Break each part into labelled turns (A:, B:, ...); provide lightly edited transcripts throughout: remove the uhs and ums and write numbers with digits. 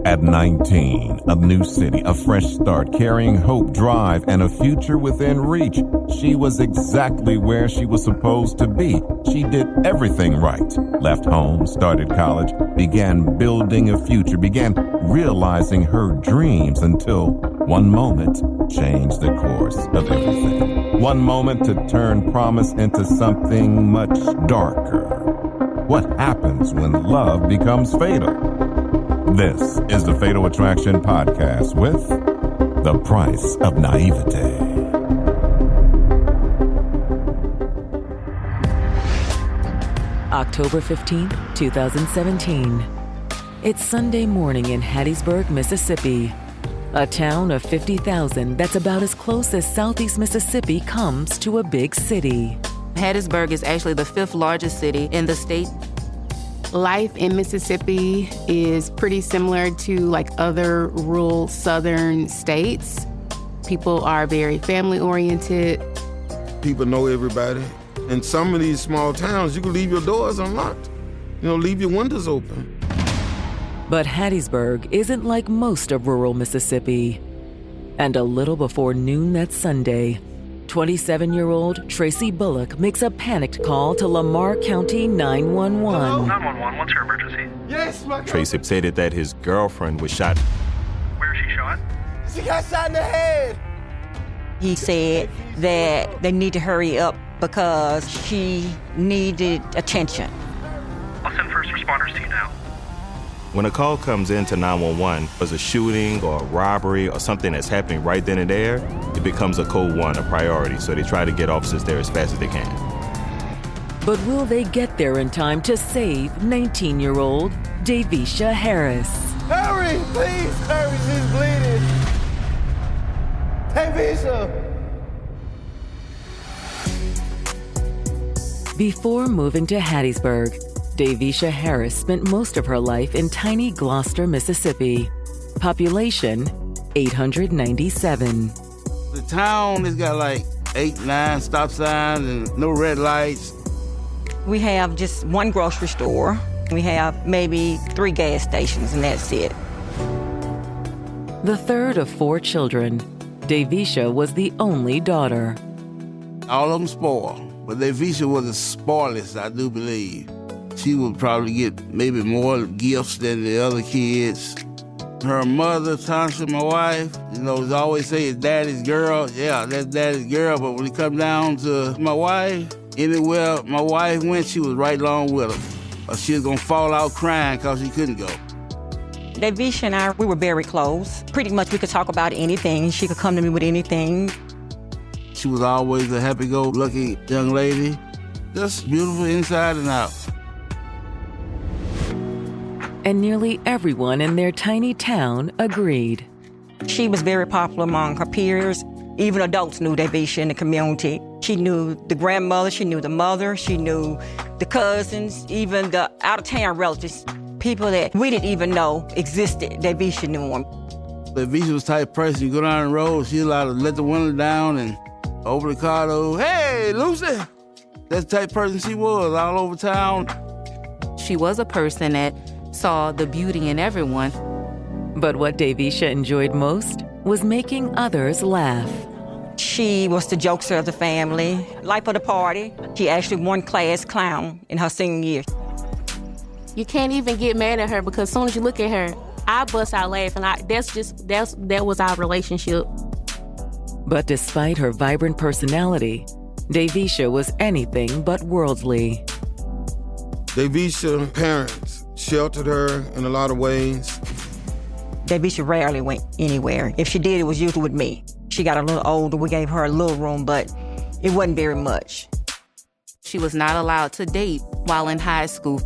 A: At 19, a new city, a fresh start, carrying hope, drive, and a future within reach. She was exactly where she was supposed to be. She did everything right. Left home, started college, began building a future, began realizing her dreams until one moment changed the course of everything. One moment to turn promise into something much darker. What happens when love becomes fatal? This is the Fatal Attraction Podcast with The Price of Naivete.
B: October 15th, 2017. It's Sunday morning in Hattiesburg, Mississippi. A town of 50,000 that's about as close as Southeast Mississippi comes to a big city.
C: Hattiesburg is actually the 5th largest city in the state.
D: Life in Mississippi is pretty similar to like other rural southern states. People are very family-oriented.
E: People know everybody. In some of these small towns, you can leave your doors unlocked. Leave your windows open.
B: But Hattiesburg isn't like most of rural Mississippi. And a little before noon that Sunday, 27-year-old Tracy Bullock makes a panicked call to Lamar County 911.
F: Hello? 911, what's your emergency?
E: Yes, my
G: Tracy stated that his girlfriend was shot.
F: Where is she shot?
E: She got shot in the head.
H: He said that they need to hurry up because she needed attention.
F: I'll send first responders to you now.
G: When a call comes into 911, there's a shooting or a robbery or something that's happening right then and there, it becomes a code 1, a priority. So they try to get officers there as fast as they can.
B: But will they get there in time to save 19-year-old Davisha Harris?
E: Hurry, please, hurry, she's bleeding. Davisha.
B: Before moving to Hattiesburg, Davisha Harris spent most of her life in tiny Gloucester, Mississippi. Population, 897.
I: The town has got like 8, 9 stop signs and no red lights.
H: We have just one grocery store. We have maybe 3 gas stations, and that's it.
B: The third of 4 children, Davisha was the only daughter.
I: All of them spoiled, but Davisha was the spoilest, I do believe. She would probably get maybe more gifts than the other kids. Her mother, Tasha, my wife, always say it's daddy's girl. Yeah, that's daddy's girl, but when it comes down to my wife, anywhere my wife went, she was right along with her. Or she was gonna fall out crying because she couldn't go.
H: Davisha and I, we were very close. Pretty much we could talk about anything. She could come to me with anything.
I: She was always a happy-go-lucky young lady. Just beautiful inside and out.
B: And nearly everyone in their tiny town agreed.
H: She was very popular among her peers. Even adults knew Davisha in the community. She knew the grandmother, she knew the mother, she knew the cousins, even the out-of-town relatives. People that we didn't even know existed, Davisha knew them.
I: Davisha was the type of person, you go down the road, she allowed to let the window down and open the car door. Hey, Lucy! That's the type of person she was, all over town.
C: She was a person that saw the beauty in everyone.
B: But what Davisha enjoyed most was making others laugh.
H: She was the jokester of the family, life of the party. She actually won class clown in her senior year.
D: You can't even get mad at her because as soon as you look at her, I bust out laughing. That was our relationship.
B: But despite her vibrant personality, Davisha was anything but worldly.
E: Davisha's parents sheltered her in a lot of ways.
H: Davisha rarely went anywhere. If she did, it was usually with me. She got a little older, we gave her a little room, but it wasn't very much.
C: She was not allowed to date while in high school.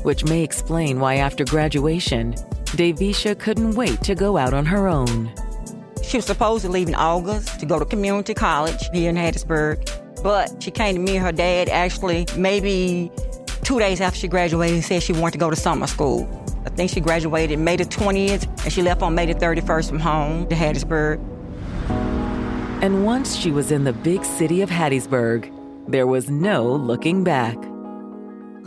B: Which may explain why after graduation, Davisha couldn't wait to go out on her own.
H: She was supposed to leave in August to go to community college here in Hattiesburg, but she came to me and her dad actually maybe 2 days after she graduated and said she wanted to go to summer school. I think she graduated May the 20th, and she left on May the 31st from home to Hattiesburg.
B: And once she was in the big city of Hattiesburg, there was no looking back.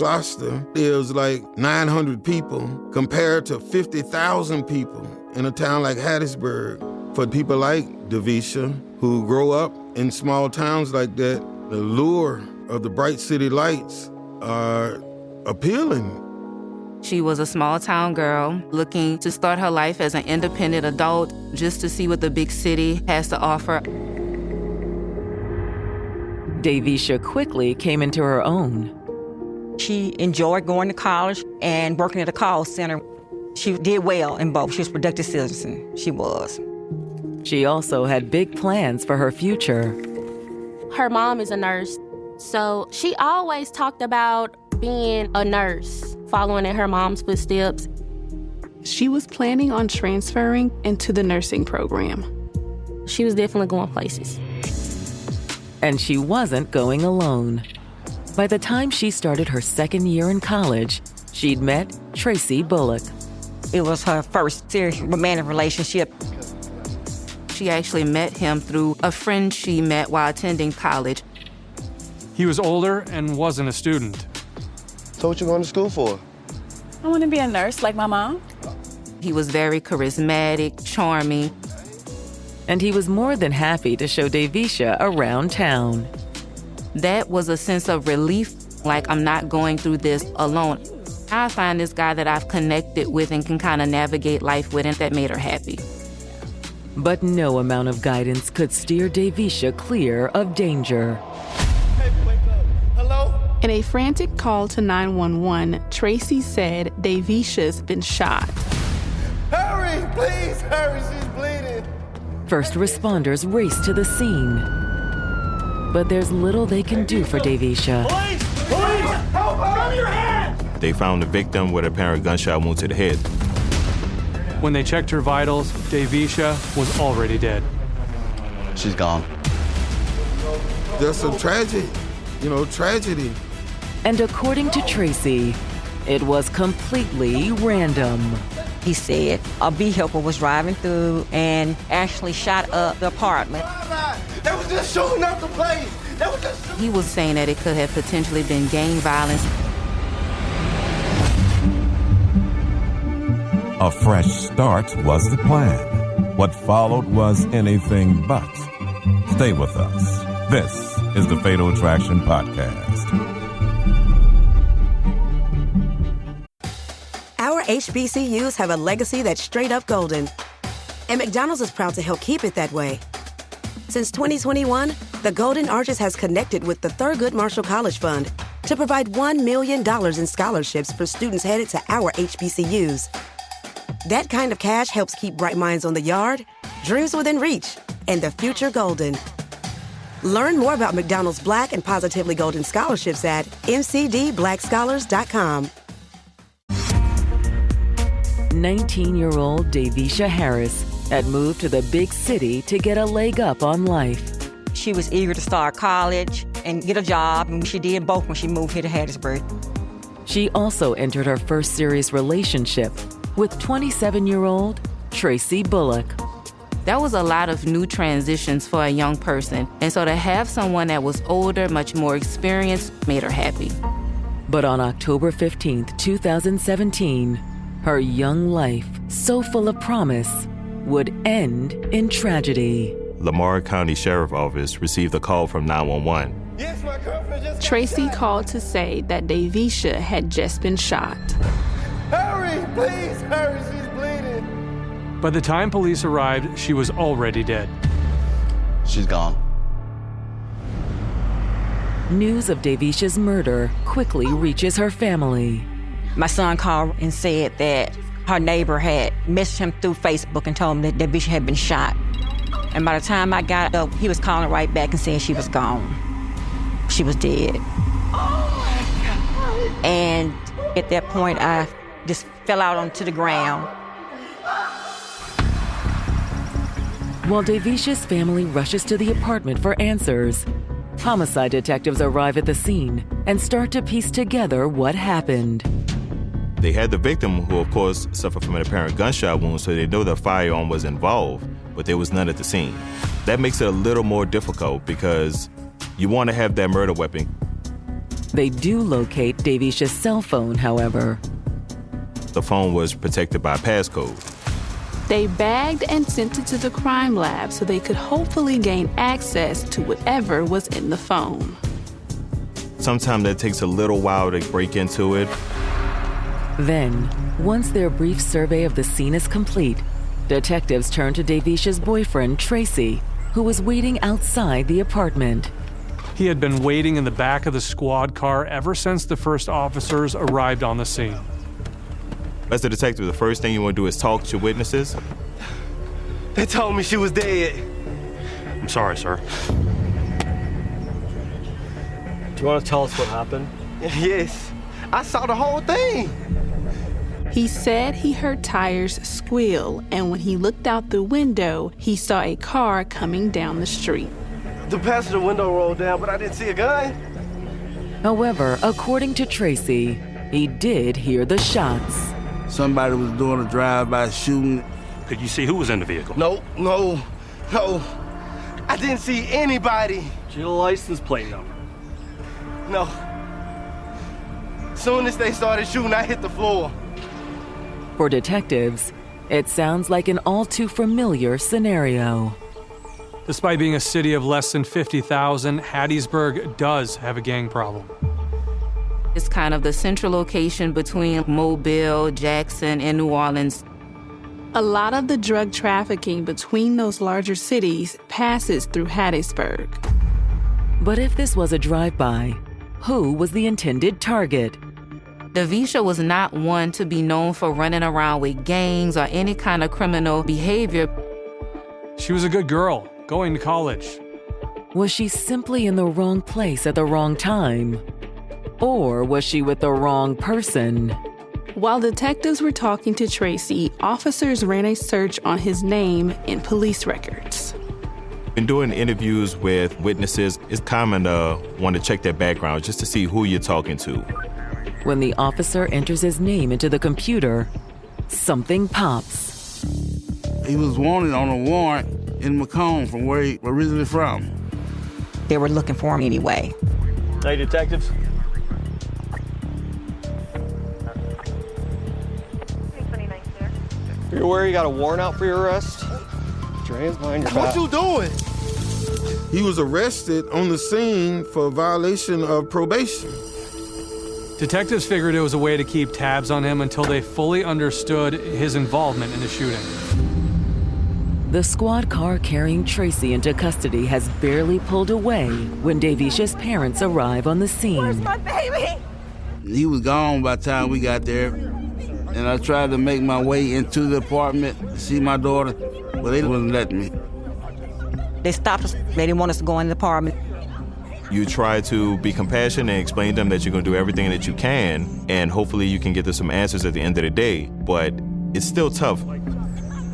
E: Gloucester, there's like 900 people compared to 50,000 people in a town like Hattiesburg. For people like Davisha, who grow up in small towns like that, the lure of the bright city lights are appealing.
C: She was a small town girl looking to start her life as an independent adult just to see what the big city has to offer.
B: Davisha quickly came into her own.
H: She enjoyed going to college and working at a call center. She did well in both. She was a productive citizen. She was.
B: She also had big plans for her future.
J: Her mom is a nurse, so she always talked about being a nurse, following in her mom's footsteps.
D: She was planning on transferring into the nursing program.
J: She was definitely going places.
B: And she wasn't going alone. By the time she started her second year in college, she'd met Tracy Bullock.
H: It was her first serious romantic relationship.
C: She actually met him through a friend she met while attending college.
K: He was older and wasn't a student.
L: So what you going to school for?
M: I want to be a nurse like my mom.
C: He was very charismatic, charming.
B: And he was more than happy to show Davisha around town.
C: That was a sense of relief, like I'm not going through this alone. I find this guy that I've connected with and can kind of navigate life with, and that made her happy.
B: But no amount of guidance could steer Davisha clear of danger.
L: Hey, wake up. Hello?
D: In a frantic call to 911, Tracy said Davisha's been shot.
L: Hurry, please, hurry, she's bleeding.
B: First responders race to the scene. But there's little they can do for Davisha.
L: Police! Police! Help her! Give your hand!
G: They found the victim with a apparent gunshot wound to the head.
K: When they checked her vitals, Davisha was already dead.
L: She's gone.
E: That's a tragedy, tragedy.
B: And according to Tracy, it was completely random.
H: He said a vehicle was driving through and actually shot up the apartment.
L: That was just shooting up the place.
C: He was saying that it could have potentially been gang violence.
A: A fresh start was the plan. What followed was anything but. Stay with us. This is the Fatal Attraction Podcast.
N: Our HBCUs have a legacy that's straight up golden. And McDonald's is proud to help keep it that way. Since 2021, the Golden Arches has connected with the Thurgood Marshall College Fund to provide $1 million in scholarships for students headed to our HBCUs. That kind of cash helps keep bright minds on the yard, dreams within reach, and the future golden. Learn more about McDonald's Black and Positively Golden scholarships at mcdblackscholars.com.
B: 19-year-old Davisha Harris had moved to the big city to get a leg up on life.
H: She was eager to start college and get a job, and she did both when she moved here to Hattiesburg.
B: She also entered her first serious relationship with 27-year-old Tracy Bullock.
C: That was a lot of new transitions for a young person. And so to have someone that was older, much more experienced, made her happy.
B: But on October 15th, 2017, her young life, so full of promise, would end in tragedy.
G: Lamar County Sheriff Office received a call from 911.
L: Yes, my girlfriend just
D: Tracy called to say that Davisha had just been shot.
L: Hurry, please, hurry, she's bleeding.
K: By the time police arrived, she was already dead.
L: She's gone.
B: News of Davisha's murder quickly reaches her family.
H: My son called and said that her neighbor had messaged him through Facebook and told him that Davisha had been shot. And by the time I got up, he was calling right back and saying she was gone. She was dead. And at that point, I just fell out onto the ground.
B: While Davisha's family rushes to the apartment for answers, homicide detectives arrive at the scene and start to piece together what happened.
G: They had the victim, who of course suffered from an apparent gunshot wound, so they know the firearm was involved, but there was none at the scene. That makes it a little more difficult because you want to have that murder weapon.
B: They do locate Davisha's cell phone, however.
G: The phone was protected by a passcode.
O: They bagged and sent it to the crime lab so they could hopefully gain access to whatever was in the phone.
G: Sometimes that takes a little while to break into it.
B: Then, once their brief survey of the scene is complete, detectives turn to Davisha's boyfriend, Tracy, who was waiting outside the apartment.
K: He had been waiting in the back of the squad car ever since the first officers arrived on the scene.
G: As a detective, the first thing you want to do is talk to witnesses.
L: They told me she was dead.
P: I'm sorry, sir. Do you want to tell us what happened?
L: Yes, I saw the whole thing.
O: He said he heard tires squeal, and when he looked out the window, he saw a car coming down the street.
L: The passenger window rolled down, but I didn't see a gun.
B: However, according to Tracy, he did hear the shots.
I: Somebody was doing a drive-by shooting.
P: Could you see who was in the vehicle?
L: No. I didn't see anybody.
P: Do you have a license plate number?
L: No. Soon as they started shooting, I hit the floor.
B: For detectives, it sounds like an all too familiar scenario.
K: Despite being a city of less than 50,000, Hattiesburg does have a gang problem.
C: It's kind of the central location between Mobile, Jackson, and New Orleans.
O: A lot of the drug trafficking between those larger cities passes through Hattiesburg.
B: But if this was a drive-by, who was the intended target?
C: Davisha was not one to be known for running around with gangs or any kind of criminal behavior.
K: She was a good girl, going to college.
B: Was she simply in the wrong place at the wrong time? Or was she with the wrong person?
O: While detectives were talking to Tracy, officers ran a search on his name in police records.
G: In doing interviews with witnesses, it's common to want to check their background just to see who you're talking to.
B: When the officer enters his name into the computer, something pops.
I: He was wanted on a warrant in Macomb, from where he originally from.
H: They were looking for him anyway.
P: Hey, detectives. You're aware you got a warrant out for your arrest? Put your hands behind your back.
L: What you doing?
E: He was arrested on the scene for violation of probation.
K: Detectives figured it was a way to keep tabs on him until they fully understood his involvement in the shooting.
B: The squad car carrying Tracy into custody has barely pulled away when Davisha's parents arrive on the scene.
Q: Where's my baby?
I: He was gone by the time we got there. And I tried to make my way into the apartment to see my daughter, but they wouldn't let me.
H: They stopped us. They didn't want us to go in the apartment.
G: You try to be compassionate and explain to them that you're going to do everything that you can, and hopefully you can get to some answers at the end of the day, but it's still tough.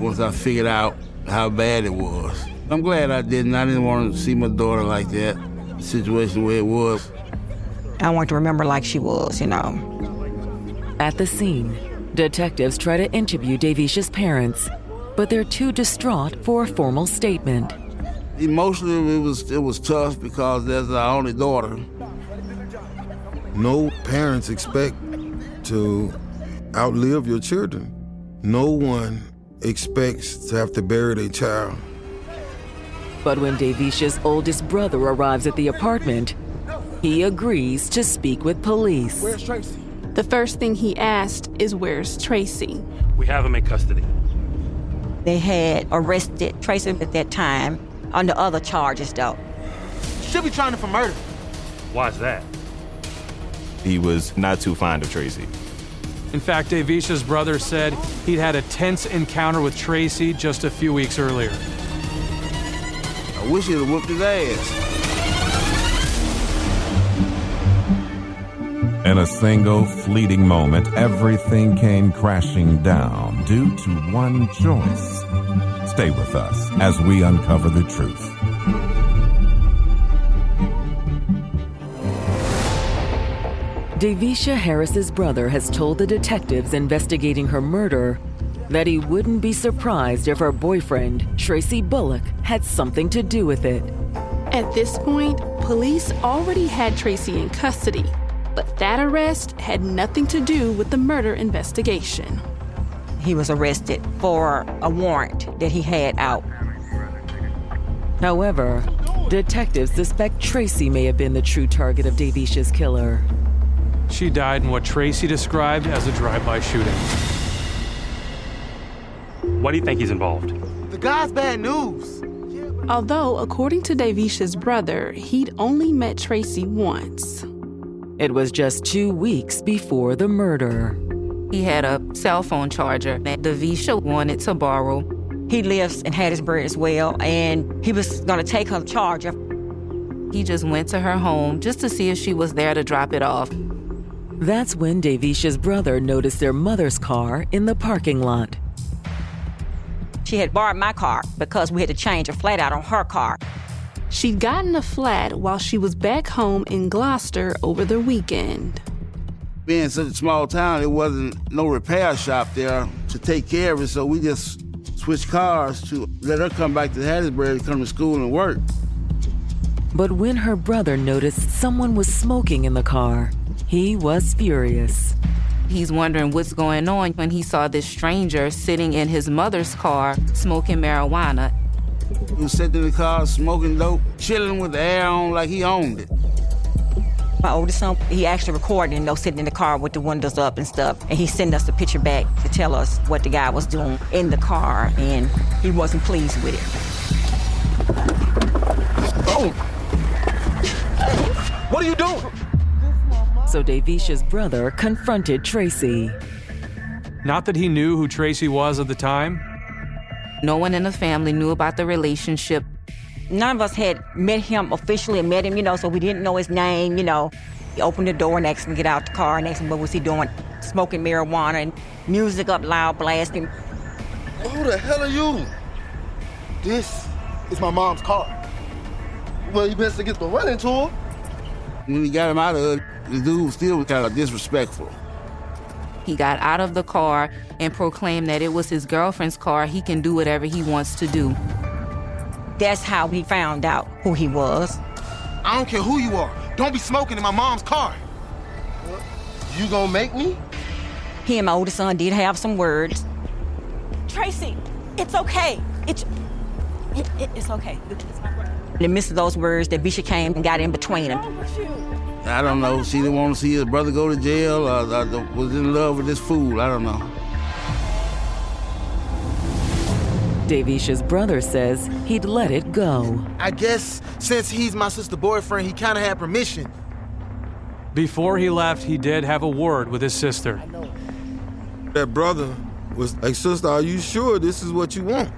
I: Once I figured out how bad it was, I'm glad I didn't. I didn't want to see my daughter like that, the situation where it was.
H: I want to remember like she was, you know.
B: At the scene, detectives try to interview Davisha's parents, but they're too distraught for a formal statement.
I: Emotionally, it was tough because that's our only daughter.
E: No parents expect to outlive your children. No one expects to have to bury their child.
B: But when Davisha's oldest brother arrives at the apartment, he agrees to speak with police.
L: Where's Tracy?
O: The first thing he asked is, where's Tracy?
P: We have him in custody.
H: They had arrested Tracy at that time under other charges, though.
L: She'll be trying for murder.
P: Why is that?
G: He was not too fond of Tracy.
K: In fact, Davisha's brother said he'd had a tense encounter with Tracy just a few weeks earlier.
I: I wish he'd have whooped his ass.
A: In a single fleeting moment, everything came crashing down due to one choice. Stay with us as we uncover the truth.
B: Davisha Harris's brother has told the detectives investigating her murder that he wouldn't be surprised if her boyfriend, Tracy Bullock, had something to do with it.
O: At this point, police already had Tracy in custody, But that arrest had nothing to do with the murder investigation.
H: He was arrested for a warrant that he had out.
B: However, detectives suspect Tracy may have been the true target of Davisha's killer.
K: She died in what Tracy described as a drive-by shooting.
Q: Why do you think he's involved?
L: The guy's bad news.
O: Although, according to Davisha's brother, he'd only met Tracy once.
B: It was just 2 weeks before the murder.
C: He had a cell phone charger that Davisha wanted to borrow.
H: He lives in Hattiesburg as well, and he was gonna take her charger.
C: He just went to her home just to see if she was there to drop it off.
B: That's when Davisha's brother noticed their mother's car in the parking lot.
H: She had borrowed my car because we had to change a flat out on her car.
O: She'd gotten a flat while she was back home in Gloucester over the weekend.
I: Being such a small town, there wasn't no repair shop there to take care of it, so we just switched cars to let her come back to Hattiesburg to come to school and work.
B: But when her brother noticed someone was smoking in the car, he was furious.
C: He's wondering what's going on when he saw this stranger sitting in his mother's car smoking marijuana.
I: He was sitting in the car smoking dope, chilling with the air on like he owned it.
H: My oldest son, he actually recorded, sitting in the car with the windows up and stuff. And he sent us a picture back to tell us what the guy was doing in the car, and he wasn't pleased with it.
L: Oh! What are you doing?
B: So Davisha's brother confronted Tracy.
K: Not that he knew who Tracy was at the time.
C: No one in the family knew about the relationship.
H: None of us had met him officially and met him, so we didn't know his name, He opened the door and asked him to get out the car and asked him what was he doing, smoking marijuana and music up loud, blasting.
L: Who the hell are you? This is my mom's car. Well, you best to get the running to her.
I: When we got him out of it, the dude still was kind of disrespectful.
C: He got out of the car and proclaimed that it was his girlfriend's car. He can do whatever he wants to do.
H: That's how he found out who he was.
L: I don't care who you are. Don't be smoking in my mom's car. What? You gonna make me?
H: He and my oldest son did have some words.
M: Tracy, it's okay. It's okay.
H: In the midst of those words, Davisha came and got in between them.
I: I don't know. She didn't want to see his brother go to jail or was in love with this fool. I don't know.
B: Davisha's brother says he'd let it go.
L: I guess since he's my sister's boyfriend, he kind of had permission.
K: Before he left, he did have a word with his sister.
E: That brother was like, sister, are you sure this is what you want?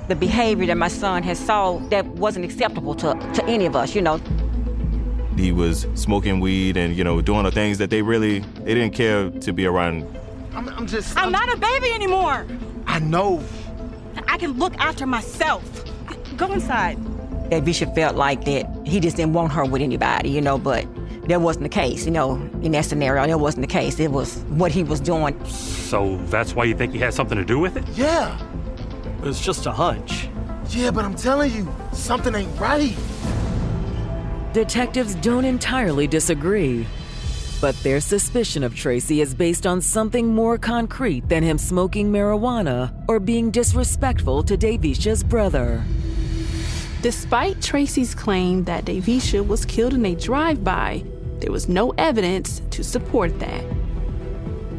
H: The behavior that my son has saw that wasn't acceptable to any of us,
G: He was smoking weed and, doing the things that they didn't care to be around.
M: I'm not a baby anymore.
L: I know.
M: I can look after myself. Go inside.
H: Davisha felt like that he just didn't want her with anybody, but that wasn't the case, in that scenario. That wasn't the case. It was what he was doing.
Q: So that's why you think he had something to do with it?
L: Yeah.
P: It's just a hunch.
L: Yeah, but I'm telling you, something ain't right.
B: Detectives don't entirely disagree, but their suspicion of Tracy is based on something more concrete than him smoking marijuana or being disrespectful to Davisha's brother.
O: Despite Tracy's claim that Davisha was killed in a drive-by, there was no evidence to support that.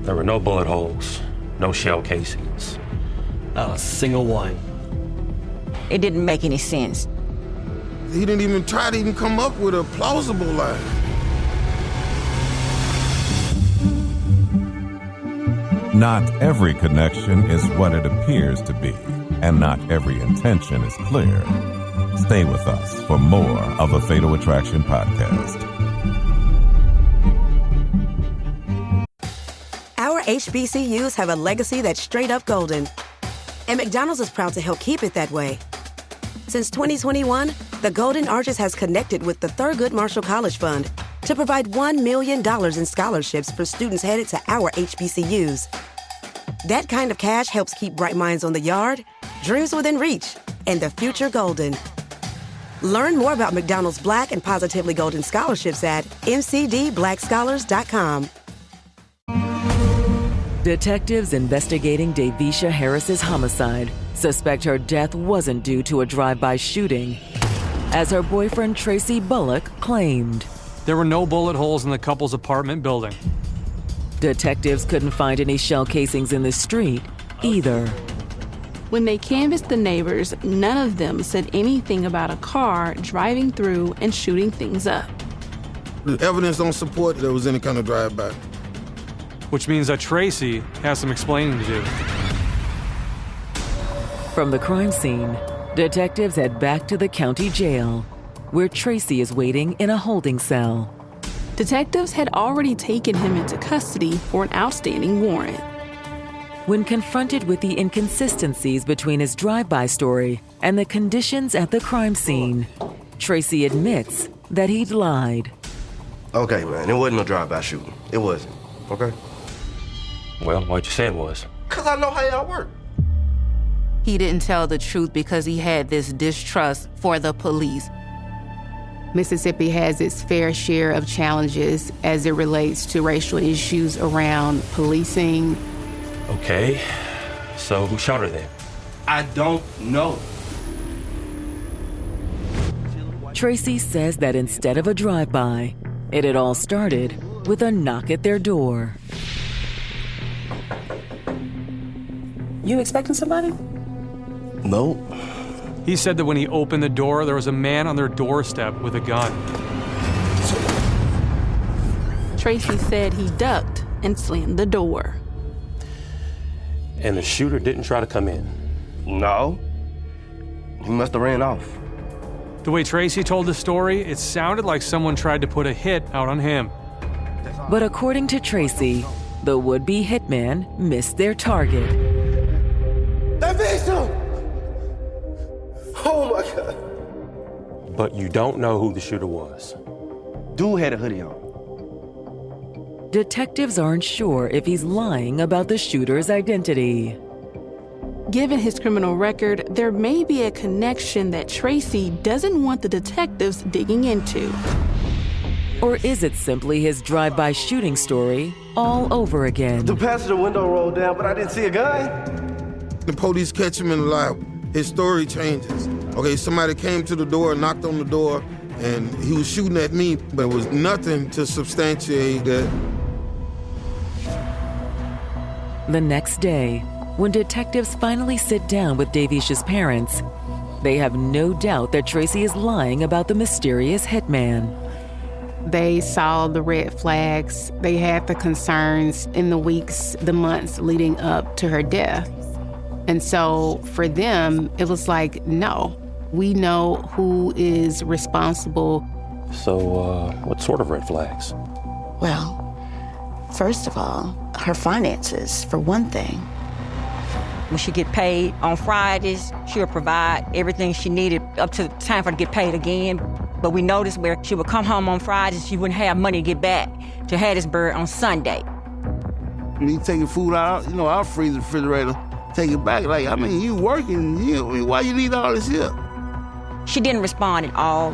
Q: There were no bullet holes, no shell casings.
P: Not a single one.
H: It didn't make any sense.
E: He didn't even try to even come up with a plausible lie.
A: Not every connection is what it appears to be, and not every intention is clear. Stay with us for more of the Fatal Attraction Podcast.
N: Our HBCUs have a legacy that's straight up golden. And McDonald's is proud to help keep it that way. Since 2021, the Golden Arches has connected with the Thurgood Marshall College Fund to provide $1 million in scholarships for students headed to our HBCUs. That kind of cash helps keep bright minds on the yard, dreams within reach, and the future golden. Learn more about McDonald's Black and Positively Golden scholarships at mcdblackscholars.com.
B: Detectives investigating Davisha Harris's homicide suspect her death wasn't due to a drive-by shooting, as her boyfriend Tracy Bullock claimed.
K: There were no bullet holes in the couple's apartment building.
B: Detectives couldn't find any shell casings in the street either.
O: When they canvassed the neighbors, none of them said anything about a car driving through and shooting things up.
E: The evidence don't support there was any kind of drive-by.
K: Which means that Tracy has some explaining to do.
B: From the crime scene, detectives head back to the county jail, where Tracy is waiting in a holding cell.
O: Detectives had already taken him into custody for an outstanding warrant.
B: When confronted with the inconsistencies between his drive-by story and the conditions at the crime scene, Tracy admits that he'd lied.
P: Okay, man, it wasn't a drive-by shooting. It wasn't, okay?
Q: Well, what you said was?
P: Because I know how y'all work.
C: He didn't tell the truth because he had this distrust for the police.
D: Mississippi has its fair share of challenges as it relates to racial issues around policing.
Q: Okay, so who shot her then?
P: I don't know.
B: Tracy says that instead of a drive-by, it had all started with a knock at their door.
R: You expecting somebody?
P: No.
K: He said that when he opened the door, there was a man on their doorstep with a gun.
O: Tracy said he ducked and slammed the door.
Q: And the shooter didn't try to come in?
P: No. He must have ran off.
K: The way Tracy told the story, it sounded like someone tried to put a hit out on him.
B: But according to Tracy, the would-be hitman missed their target.
P: Davisha! Oh my God.
Q: But you don't know who the shooter was?
P: Dude had a hoodie on.
B: Detectives aren't sure if he's lying about the shooter's identity.
O: Given his criminal record, there may be a connection that Tracy doesn't want the detectives digging into.
B: Or is it simply his drive-by shooting story all over again?
P: The passenger window rolled down, but I didn't see a gun.
E: The police catch him in the lie. His story changes. Okay, somebody came to the door, knocked on the door, and he was shooting at me, but there was nothing to substantiate that.
B: The next day, when detectives finally sit down with Davisha's parents, they have no doubt that Tracy is lying about the mysterious hitman.
D: They saw the red flags. They had the concerns in the weeks, the months leading up to her death. And so for them, it was like, no, we know who is responsible.
Q: So, what sort of red flags?
R: Well, first of all, her finances, for one thing.
H: When she get paid on Fridays, she'll provide everything she needed up to the time for her to get paid again. But we noticed where she would come home on Fridays, she wouldn't have money to get back to Hattiesburg on Sunday.
I: Me taking food out, I'll freeze the refrigerator, take it back. You working, why you need all this here?
H: She didn't respond at all,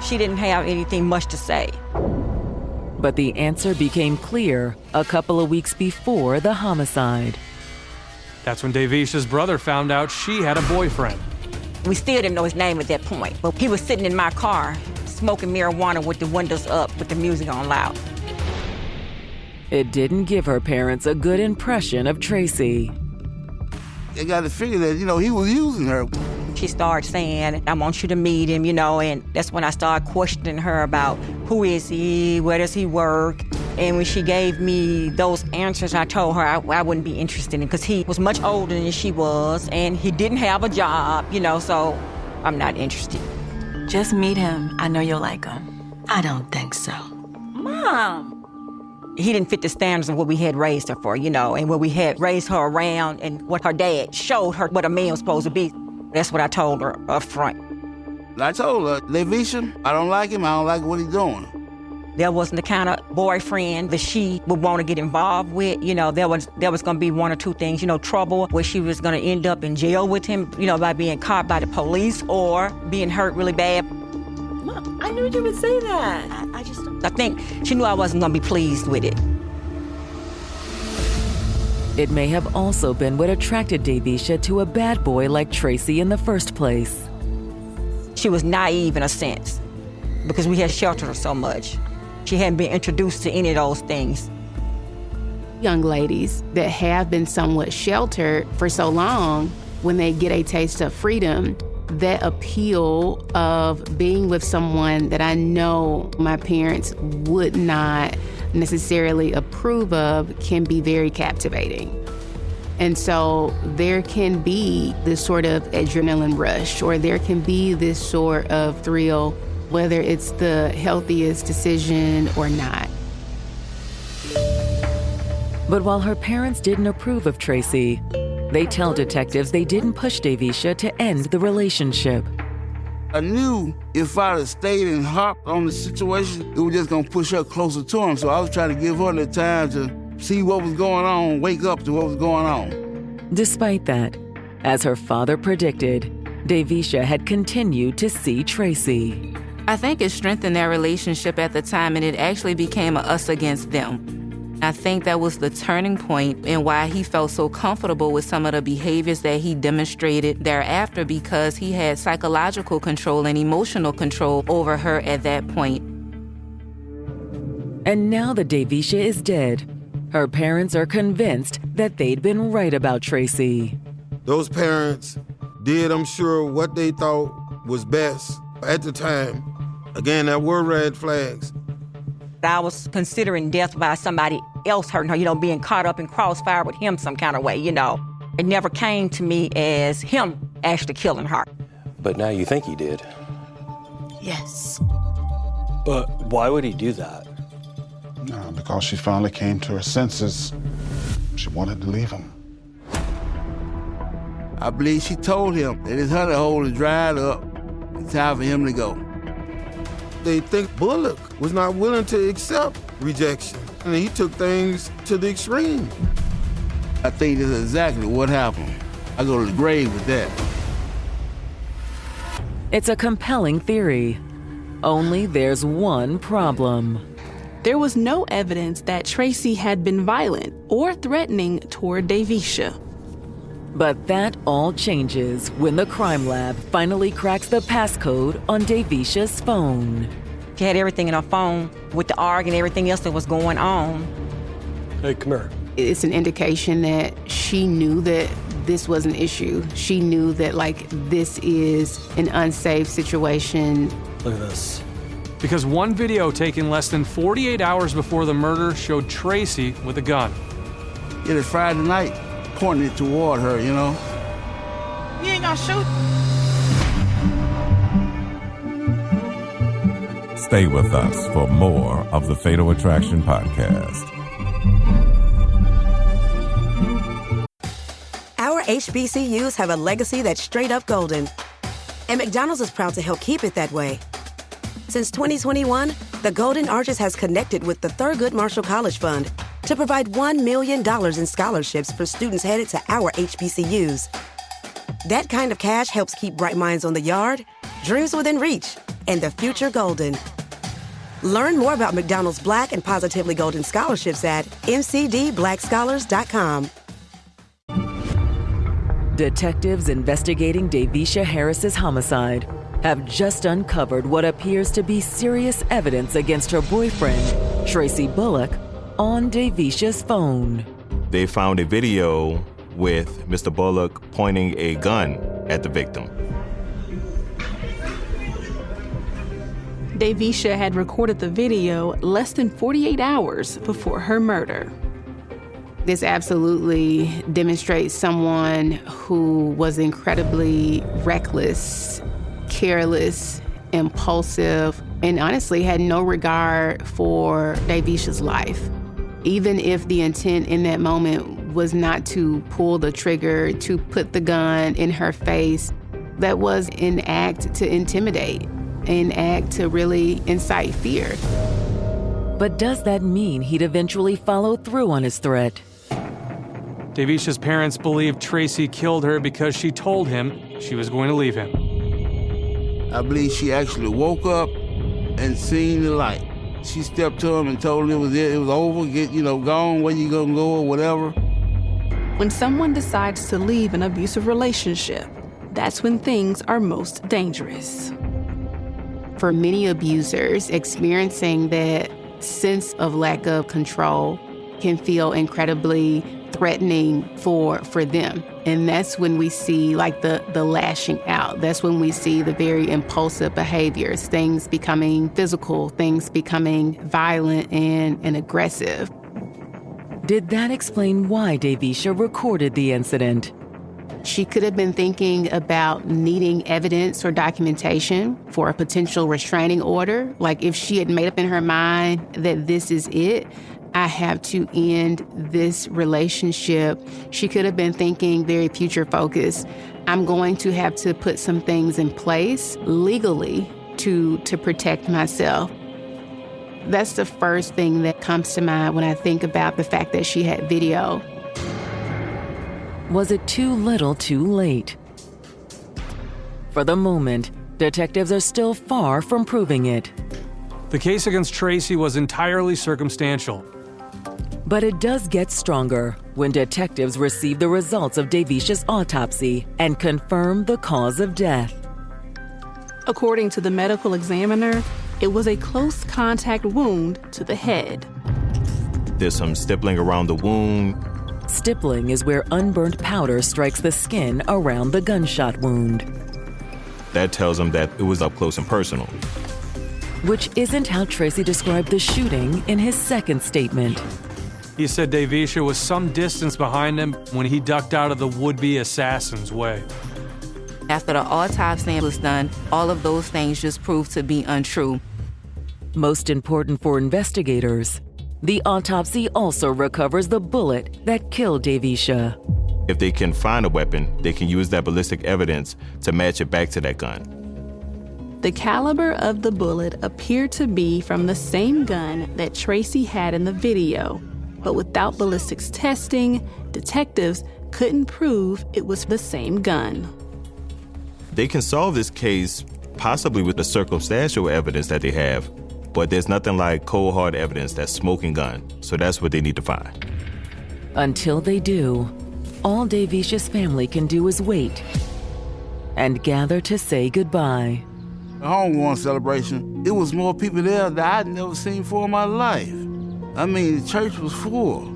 H: She didn't have anything much to say.
B: But the answer became clear a couple of weeks before the homicide.
K: That's when Davisha's brother found out she had a boyfriend.
H: We still didn't know his name at that point, but he was sitting in my car, smoking marijuana with the windows up, with the music on loud.
B: It didn't give her parents a good impression of Tracy.
I: They got to figure that, he was using her.
H: She started saying, I want you to meet him, and that's when I started questioning her about who is he, where does he work? And when she gave me those answers, I told her I wouldn't be interested in, because he was much older than she was, and he didn't have a job, so I'm not interested.
R: Just meet him. I know you'll like him. I don't think so.
H: Mom! He didn't fit the standards of what we had raised her for, and what we had raised her around, and what her dad showed her what a man was supposed to be. That's what I told her up front.
I: I told her, Davisha, I don't like him. I don't like what he's doing.
H: There wasn't the kind of boyfriend that she would want to get involved with. You know, there was going to be one or two things, you know, trouble where she was going to end up in jail with him, you know, by being caught by the police or being hurt really bad.
S: Mom, I knew you would say that.
H: I think she knew I wasn't going to be pleased with it.
B: It may have also been what attracted Davisha to a bad boy like Tracy in the first place.
H: She was naive in a sense because we had sheltered her so much. She hadn't been introduced to any of those things.
D: Young ladies that have been somewhat sheltered for so long, when they get a taste of freedom, that appeal of being with someone that I know my parents would not necessarily approve of can be very captivating. And so there can be this sort of adrenaline rush, or there can be this sort of thrill, whether it's the healthiest decision or not.
B: But while her parents didn't approve of Tracy, they tell detectives they didn't push Davisha to end the relationship.
I: I knew if I'd have stayed and hopped on the situation, it was just gonna push her closer to him. So I was trying to give her the time to see what was going on, wake up to what was going on.
B: Despite that, as her father predicted, Davisha had continued to see Tracy.
C: I think it strengthened their relationship at the time, and it actually became a us against them. I think that was the turning point in why he felt so comfortable with some of the behaviors that he demonstrated thereafter, because he had psychological control and emotional control over her at that point.
B: And now that Davisha is dead, her parents are convinced that they'd been right about Tracy.
E: Those parents did, I'm sure, what they thought was best at the time. Again, there were red flags.
H: I was considering death by somebody else hurting her, you know, being caught up in crossfire with him some kind of way, you know. It never came to me as him actually killing her.
Q: But now you think he did.
R: Yes.
P: But why would he do that?
T: Because she finally came to her senses. She wanted to leave him.
I: I believe she told him that his honey hole is dried up. It's time for him to go.
E: They think Bullock was not willing to accept rejection, and he took things to the extreme.
I: I think that's exactly what happened. I go to the grave with that.
B: It's a compelling theory. Only there's one problem.
O: There was no evidence that Tracy had been violent or threatening toward Davisha.
B: But that all changes when the crime lab finally cracks the passcode on Davisha's phone.
H: She had everything in her phone with the ARG and everything else that was going on.
P: Hey, come here.
D: It's an indication that she knew that this was an issue. She knew that, like, this is an unsafe situation.
P: Look at this.
K: Because one video taken less than 48 hours before the murder showed Tracy with a gun.
I: It was Friday night, pointing it toward her, you know.
M: You ain't gonna shoot?
A: Stay with us for more of the Fatal Attraction Podcast.
N: Our HBCUs have a legacy that's straight up golden. And McDonald's is proud to help keep it that way. Since 2021, the Golden Arches has connected with the Thurgood Marshall College Fund to provide $1 million in scholarships for students headed to our HBCUs. That kind of cash helps keep bright minds on the yard, dreams within reach, and the future golden. Learn more about McDonald's Black and Positively Golden scholarships at mcdblackscholars.com.
B: Detectives investigating Davisha Harris's homicide have just uncovered what appears to be serious evidence against her boyfriend, Tracy Bullock, on Davisha's phone.
G: They found a video with Mr. Bullock pointing a gun at the victim.
O: Davisha had recorded the video less than 48 hours before her murder.
D: This absolutely demonstrates someone who was incredibly reckless, careless, impulsive, and honestly had no regard for Davisha's life. Even if the intent in that moment was not to pull the trigger, to put the gun in her face, that was an act to intimidate, an act to really incite fear.
B: But does that mean he'd eventually follow through on his threat?
K: Davisha's parents believe Tracy killed her because she told him she was going to leave him.
I: I believe she actually woke up and seen the light. She stepped to him and told him it was over, gone, where you gonna go or whatever.
O: When someone decides to leave an abusive relationship, that's when things are most dangerous.
D: For many abusers, experiencing that sense of lack of control can feel incredibly threatening for them. And that's when we see the lashing out. That's when we see the very impulsive behaviors, things becoming physical, things becoming violent and aggressive.
B: Did that explain why Davisha recorded the incident?
D: She could have been thinking about needing evidence or documentation for a potential restraining order. Like if she had made up in her mind that this is it, I have to end this relationship. She could have been thinking very future focused. I'm going to have to put some things in place legally to protect myself. That's the first thing that comes to mind when I think about the fact that she had video.
B: Was it too little too late? For the moment, detectives are still far from proving it.
K: The case against Tracy was entirely circumstantial.
B: But it does get stronger when detectives receive the results of Davisha's autopsy and confirm the cause of death.
O: According to the medical examiner, it was a close contact wound to the head.
G: There's some stippling around the wound.
B: Stippling is where unburnt powder strikes the skin around the gunshot wound.
G: That tells them that it was up close and personal.
B: Which isn't how Tracy described the shooting in his second statement.
K: He said Davisha was some distance behind him when he ducked out of the would-be assassin's way.
C: After the autopsy was done, all of those things just proved to be untrue.
B: Most important for investigators, the autopsy also recovers the bullet that killed Davisha.
G: If they can find a weapon, they can use that ballistic evidence to match it back to that gun.
O: The caliber of the bullet appeared to be from the same gun that Tracy had in the video, but without ballistics testing, detectives couldn't prove it was the same gun.
G: They can solve this case possibly with the circumstantial evidence that they have, but there's nothing like cold hard evidence, that smoking gun, so that's what they need to find.
B: Until they do, all Davisha's family can do is wait and gather to say goodbye.
I: The homegoing celebration, it was more people there that I'd never seen before in my life. I mean, the church was full.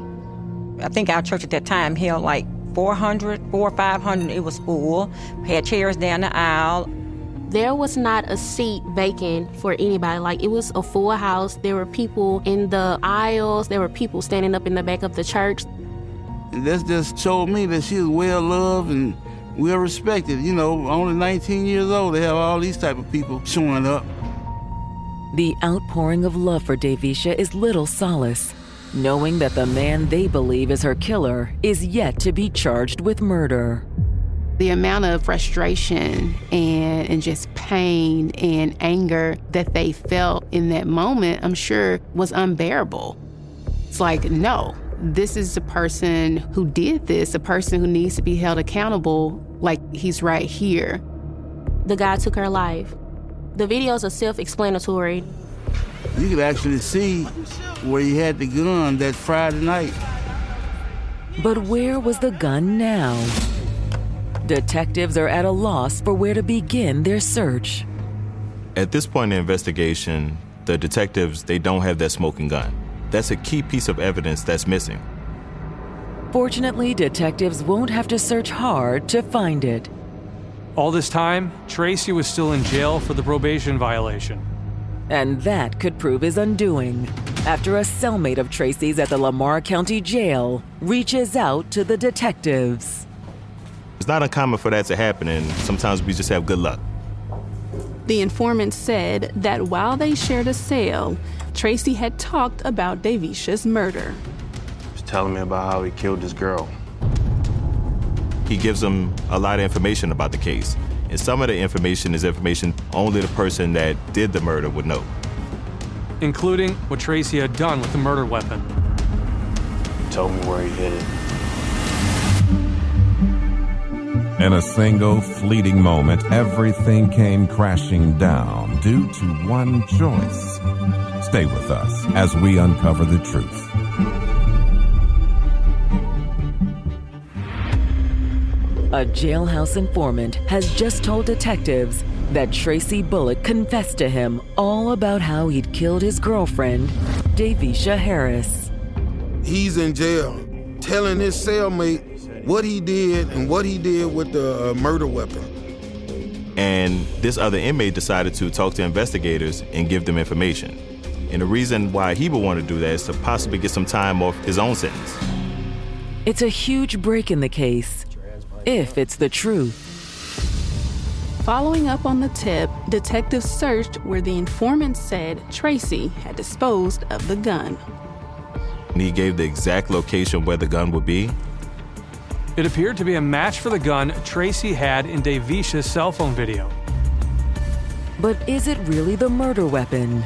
H: I think our church at that time held like 400 or 500. It was full. We had chairs down the aisle.
J: There was not a seat vacant for anybody. Like, it was a full house. There were people in the aisles. There were people standing up in the back of the church.
I: And that just showed me that she was well loved and well respected. You know, only 19 years old, they have all these type of people showing up.
B: The outpouring of love for Davisha is little solace, knowing that the man they believe is her killer is yet to be charged with murder.
D: The amount of frustration and just pain and anger that they felt in that moment, I'm sure, was unbearable. It's like, no, this is a person who did this, a person who needs to be held accountable, like he's right here.
J: The guy took her life. The videos are self-explanatory.
I: You could actually see where he had the gun that Friday night.
B: But where was the gun now? Detectives are at a loss for where to begin their search.
G: At this point in the investigation, the detectives, they don't have that smoking gun. That's a key piece of evidence that's missing.
B: Fortunately, detectives won't have to search hard to find it.
K: All this time, Tracy was still in jail for the probation violation.
B: And that could prove his undoing after a cellmate of Tracy's at the Lamar County Jail reaches out to the detectives.
G: It's not uncommon for that to happen, and sometimes we just have good luck.
O: The informant said that while they shared a cell, Tracy had talked about Davisha's murder.
Q: He was telling me about how he killed this girl.
G: He gives them a lot of information about the case, and some of the information is information only the person that did the murder would know.
K: including what Tracy had done with the murder weapon.
Q: He told me where he hid it.
A: In a single fleeting moment, everything came crashing down due to one choice. Stay with us as we uncover the truth.
B: A jailhouse informant has just told detectives that Tracy Bullock confessed to him all about how he'd killed his girlfriend, Davisha Harris.
E: He's in jail telling his cellmate what he did and what he did with the murder weapon.
G: And this other inmate decided to talk to investigators and give them information. And the reason why he would want to do that is to possibly get some time off his own sentence.
B: It's a huge break in the case, if it's the truth.
O: Following up on the tip, detectives searched where the informant said Tracy had disposed of the gun.
G: And he gave the exact location where the gun would be.
K: It appeared to be a match for the gun Tracy had in Davisha's cell phone video.
B: But is it really the murder weapon?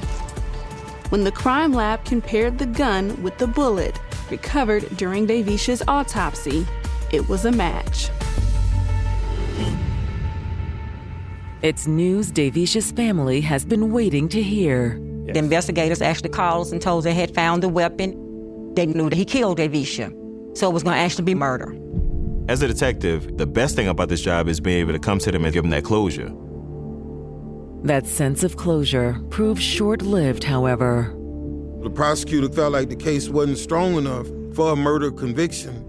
O: When the crime lab compared the gun with the bullet recovered during Davisha's autopsy, it was a match.
B: It's news Davisha's family has been waiting to hear.
H: The investigators actually called us and told us they had found the weapon. They knew that he killed Davisha, so it was going to actually be murder.
G: As a detective, the best thing about this job is being able to come to them and give them that closure.
B: That sense of closure proved short-lived, however.
E: The prosecutor felt like the case wasn't strong enough for a murder conviction.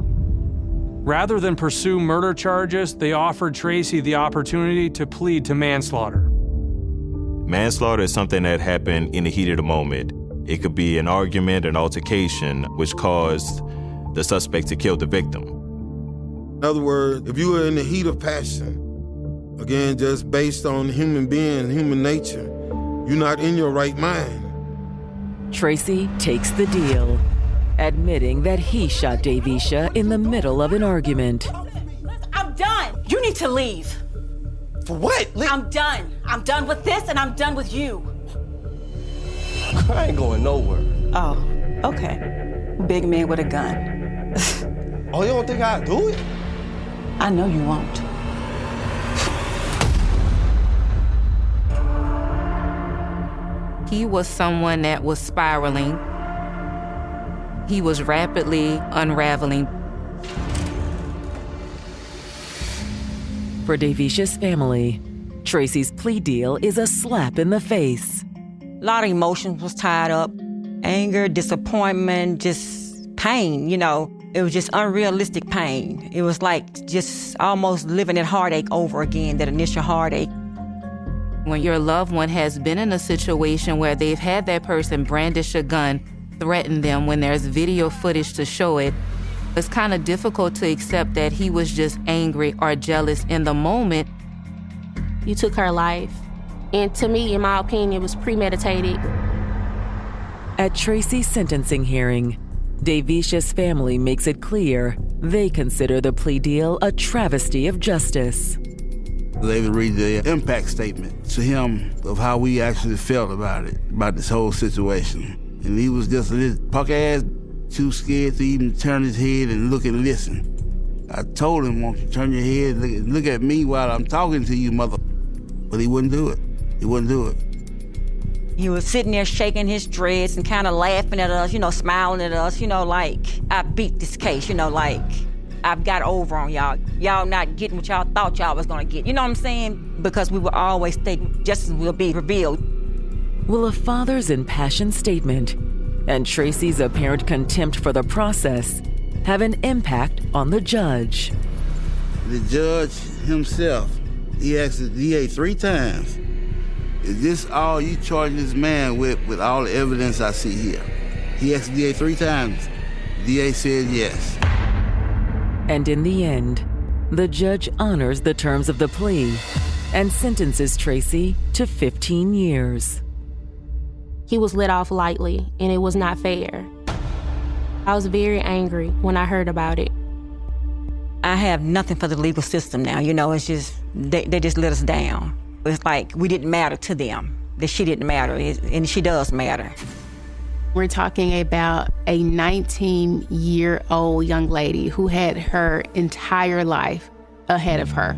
K: Rather than pursue murder charges, they offered Tracy the opportunity to plead to manslaughter.
G: Manslaughter is something that happened in the heat of the moment. It could be an argument, an altercation, which caused the suspect to kill the victim.
E: In other words, if you were in the heat of passion, again, just based on human being, human nature, you're not in your right mind.
B: Tracy takes the deal, admitting that he shot Davisha in the middle of an argument.
M: I'm done. You need to leave.
L: For what?
M: I'm done. I'm done with this and I'm done with you.
L: I ain't going nowhere.
S: Oh, okay. Big man with a gun.
L: Oh, you don't think I'll do it?
S: I know you won't.
C: He was someone that was spiraling. He was rapidly unraveling.
B: For Davisha's family, Tracy's plea deal is a slap in the face.
H: A lot of emotions was tied up. Anger, disappointment, just pain, you know. It was just unrealistic pain. It was like just almost living that heartache over again, that initial heartache.
C: When your loved one has been in a situation where they've had that person brandish a gun, threaten them, when there's video footage to show it, it's kind of difficult to accept that he was just angry or jealous in the moment.
J: You took her life. And to me, in my opinion, it was premeditated.
B: At Tracy's sentencing hearing, Davisha's family makes it clear they consider the plea deal a travesty of justice.
I: They would read the impact statement to him of how we actually felt about it, about this whole situation. And he was just a little punk-ass, too scared to even turn his head and look and listen. I told him, won't you turn your head, look at me while I'm talking to you, mother. But he wouldn't do it. He wouldn't do it.
H: He was sitting there shaking his dreads and kind of laughing at us, you know, smiling at us, you know, like, I beat this case, you know, like, I've got over on y'all. Y'all not getting what y'all thought y'all was gonna get. You know what I'm saying? Because we will always state justice will be revealed.
B: Will a father's impassioned statement and Tracy's apparent contempt for the process have an impact on the judge?
I: The judge himself, he asked the DA 3 times, is this all you charge this man with all the evidence I see here? He asked the DA 3 times. The DA said yes.
B: And in the end, the judge honors the terms of the plea and sentences Tracy to 15 years.
J: He was let off lightly, and it was not fair. I was very angry when I heard about it.
H: I have nothing for the legal system now, you know, it's just, they just let us down. It's like we didn't matter to them that she didn't matter, and she does matter.
D: We're talking about a 19-year-old young lady who had her entire life ahead of her,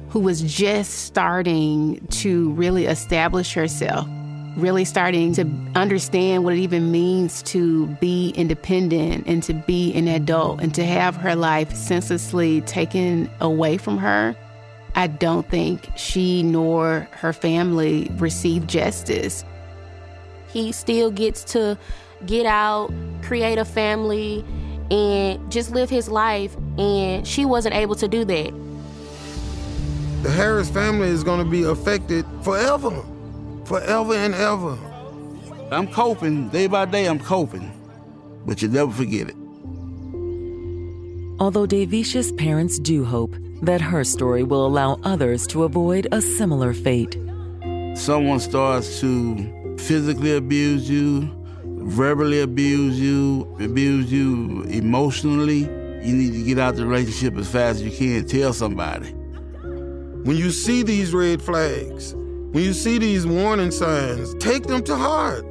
D: who was just starting to really establish herself, really starting to understand what it even means to be independent and to be an adult, and to have her life senselessly taken away from her. I don't think she nor her family received justice.
J: He still gets to get out, create a family, and just live his life, and she wasn't able to do that.
E: The Harris family is going to be affected forever and ever.
I: I'm coping, day by day I'm coping, but you never forget it.
B: Although Davisha's parents do hope that her story will allow others to avoid a similar fate.
I: Someone starts to physically abuse you, verbally abuse you emotionally, you need to get out the relationship as fast as you can. Tell somebody.
E: When you see these red flags, when you see these warning signs, take them to heart.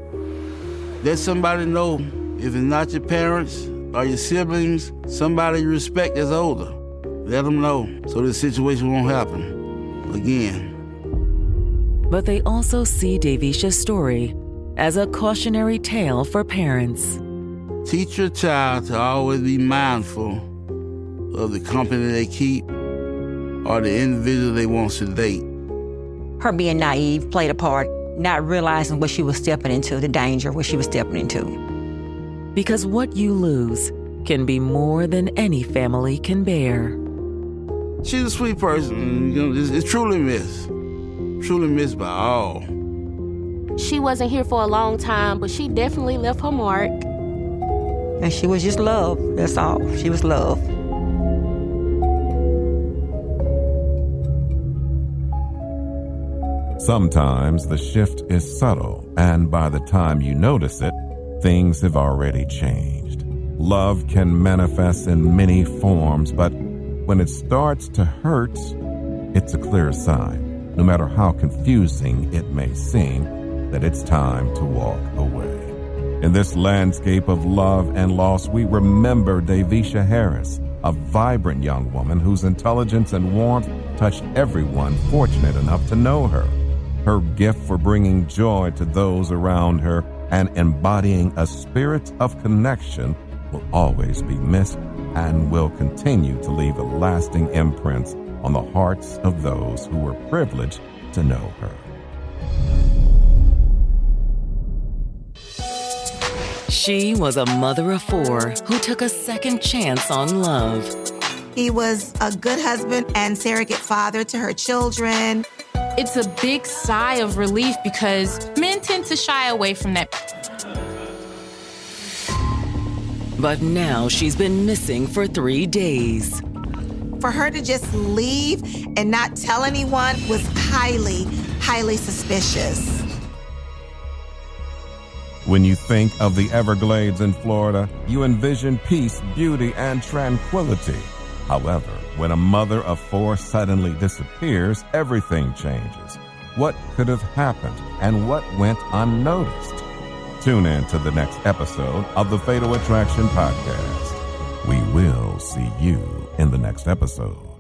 I: Let somebody know, if it's not your parents or your siblings, somebody you respect that's older. Let them know so this situation won't happen again.
B: But they also see Davisha's story as a cautionary tale for parents.
I: Teach your child to always be mindful of the company they keep or the individual they want to date.
H: Her being naive played a part, not realizing what she was stepping into, the danger what she was stepping into.
B: Because what you lose can be more than any family can bear.
I: She's a sweet person. It's truly missed. Truly missed by all.
J: She wasn't here for a long time, but she definitely left her mark.
H: And she was just love, that's all. She was love.
A: Sometimes the shift is subtle, and by the time you notice it, things have already changed. Love can manifest in many forms, but when it starts to hurt, it's a clear sign, no matter how confusing it may seem, that it's time to walk away. In this landscape of love and loss, we remember Davisha Harris, a vibrant young woman whose intelligence and warmth touched everyone fortunate enough to know her. Her gift for bringing joy to those around her and embodying a spirit of connection will always be missed and will continue to leave a lasting imprint on the hearts of those who were privileged to know her.
B: She was a mother of 4 who took a second chance on love.
U: He was a good husband and surrogate father to her children.
C: It's a big sigh of relief because men tend to shy away from that.
B: But now she's been missing for 3 days.
U: For her to just leave and not tell anyone was highly, highly suspicious.
A: When you think of the Everglades in Florida, you envision peace, beauty, and tranquility. However, when a mother of 4 suddenly disappears, everything changes. What could have happened and what went unnoticed? Tune in to the next episode of the Fatal Attraction Podcast. We will see you in the next episode.